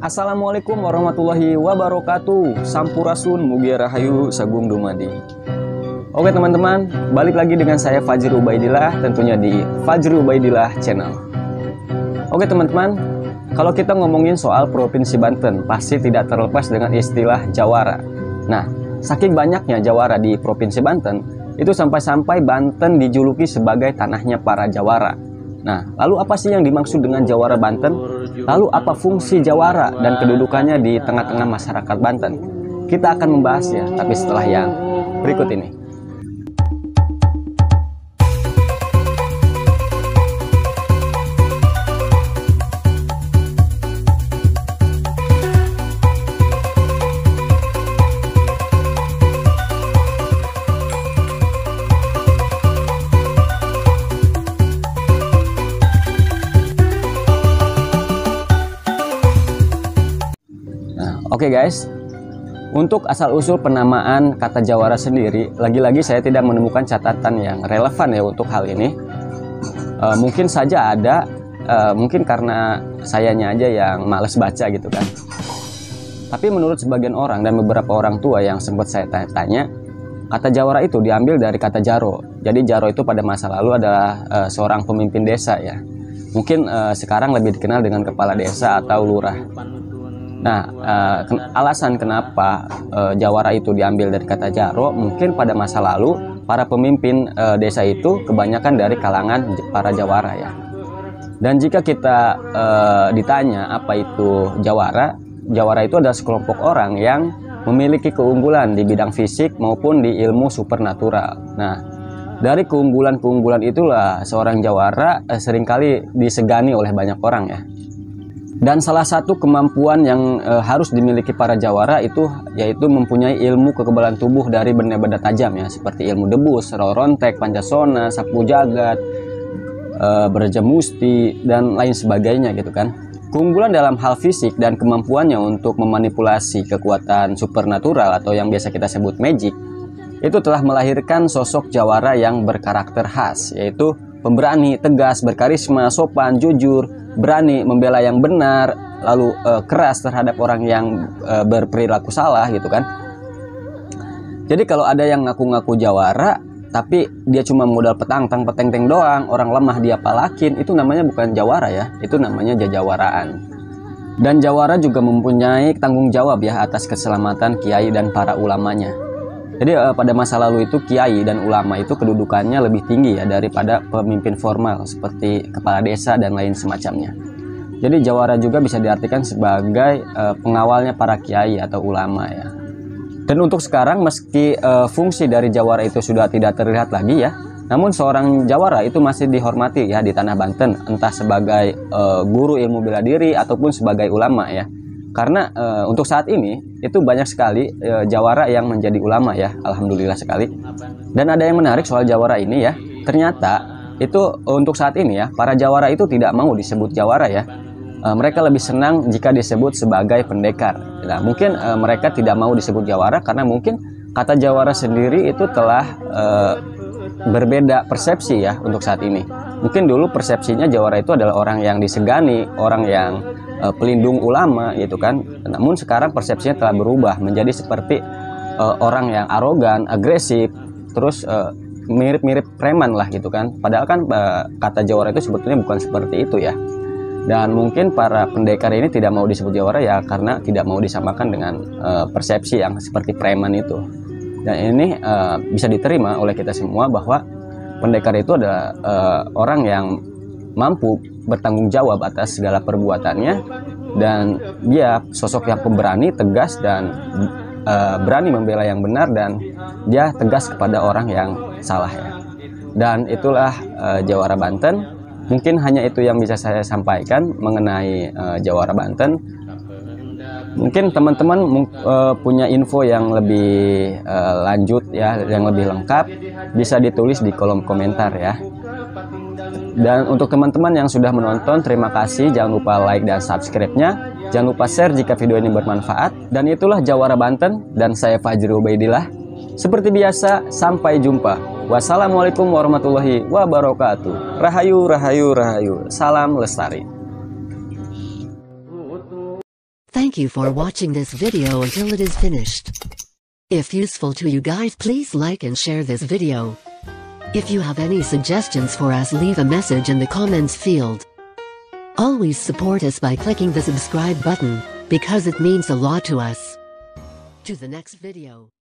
Assalamualaikum warahmatullahi wabarakatuh. Sampurasun mugi rahayu sagung dumadi. Oke teman-teman, balik lagi dengan saya Fajri Ubaidillah, tentunya di Fajri Ubaidillah Channel. Oke teman-teman, kalau kita ngomongin soal Provinsi Banten, pasti tidak terlepas dengan istilah jawara. Nah, saking banyaknya jawara di Provinsi Banten, itu sampai-sampai Banten dijuluki sebagai tanahnya para jawara. Nah, lalu apa sih yang dimaksud dengan jawara Banten? Lalu apa fungsi jawara dan kedudukannya di tengah-tengah masyarakat Banten? Kita akan membahasnya, tapi setelah yang berikut ini. Oke guys, untuk asal-usul penamaan kata jawara sendiri, lagi-lagi saya tidak menemukan catatan yang relevan ya untuk hal ini. Mungkin saja ada, mungkin karena sayanya aja yang males baca gitu kan. Tapi menurut sebagian orang dan beberapa orang tua yang sempat saya tanya, kata jawara itu diambil dari kata jaro. Jadi jaro itu pada masa lalu adalah seorang pemimpin desa ya. Mungkin sekarang lebih dikenal dengan kepala desa atau lurah. Nah, alasan kenapa jawara itu diambil dari kata jaro, mungkin pada masa lalu para pemimpin desa itu kebanyakan dari kalangan para jawara ya. Dan jika kita ditanya apa itu jawara, jawara itu adalah sekelompok orang yang memiliki keunggulan di bidang fisik maupun di ilmu supernatural. Nah, dari keunggulan-keunggulan itulah seorang jawara seringkali disegani oleh banyak orang ya. Dan salah satu kemampuan yang harus dimiliki para jawara itu yaitu mempunyai ilmu kekebalan tubuh dari benda-benda tajam ya, seperti ilmu debus, rorontek, pancasona, sapu jagat, berjamusti dan lain sebagainya gitu kan. Keunggulan dalam hal fisik dan kemampuannya untuk memanipulasi kekuatan supernatural atau yang biasa kita sebut magic itu telah melahirkan sosok jawara yang berkarakter khas, yaitu pemberani, tegas, berkarisma, sopan, jujur, berani membela yang benar, lalu keras terhadap orang yang berperilaku salah gitu kan. Jadi kalau ada yang ngaku-ngaku jawara tapi dia cuma modal petang-tang peteng-teng doang, orang lemah dia palakin, itu namanya bukan jawara ya, itu namanya jajawaraan. Dan jawara juga mempunyai tanggung jawab ya atas keselamatan kiai dan para ulamanya. Jadi pada masa lalu itu kiai dan ulama itu kedudukannya lebih tinggi ya daripada pemimpin formal seperti kepala desa dan lain semacamnya. Jadi jawara juga bisa diartikan sebagai pengawalnya para kiai atau ulama ya. Dan untuk sekarang meski fungsi dari jawara itu sudah tidak terlihat lagi ya, namun seorang jawara itu masih dihormati ya di tanah Banten, entah sebagai guru ilmu bela diri ataupun sebagai ulama ya. Karena untuk saat ini itu banyak sekali jawara yang menjadi ulama ya, alhamdulillah sekali. Dan ada yang menarik soal jawara ini ya, ternyata itu untuk saat ini ya, para jawara itu tidak mau disebut jawara ya. Mereka lebih senang jika disebut sebagai pendekar. Nah, mungkin mereka tidak mau disebut jawara karena mungkin kata jawara sendiri itu telah berbeda persepsi ya untuk saat ini. Mungkin dulu persepsinya jawara itu adalah orang yang disegani, orang yang pelindung ulama gitu kan. Namun sekarang persepsinya telah berubah menjadi seperti orang yang arogan, agresif, terus mirip-mirip preman lah gitu kan. Padahal kan kata jawara itu sebetulnya bukan seperti itu ya. Dan mungkin para pendekar ini tidak mau disebut jawara ya karena tidak mau disamakan dengan persepsi yang seperti preman itu. Dan ini bisa diterima oleh kita semua bahwa pendekar itu adalah orang yang mampu bertanggung jawab atas segala perbuatannya, dan dia sosok yang pemberani, tegas, dan berani membela yang benar, dan dia tegas kepada orang yang salah ya. Dan itulah jawara Banten. Mungkin hanya itu yang bisa saya sampaikan mengenai jawara Banten. Mungkin teman-teman punya info yang lebih lanjut ya, yang lebih lengkap, bisa ditulis di kolom komentar ya. Dan untuk teman-teman yang sudah menonton, terima kasih. Jangan lupa like dan subscribe-nya. Jangan lupa share jika video ini bermanfaat. Dan itulah jawara Banten, dan saya Fajri Ubaidillah. Seperti biasa, sampai jumpa. Wassalamualaikum warahmatullahi wabarakatuh. Rahayu, rahayu, rahayu. Salam lestari. Thank you for watching this video until it is finished. If useful to you guys, please like and share this video. If you have any suggestions for us, leave a message in the comments field. Always support us by clicking the subscribe button, because it means a lot to us. To the next video.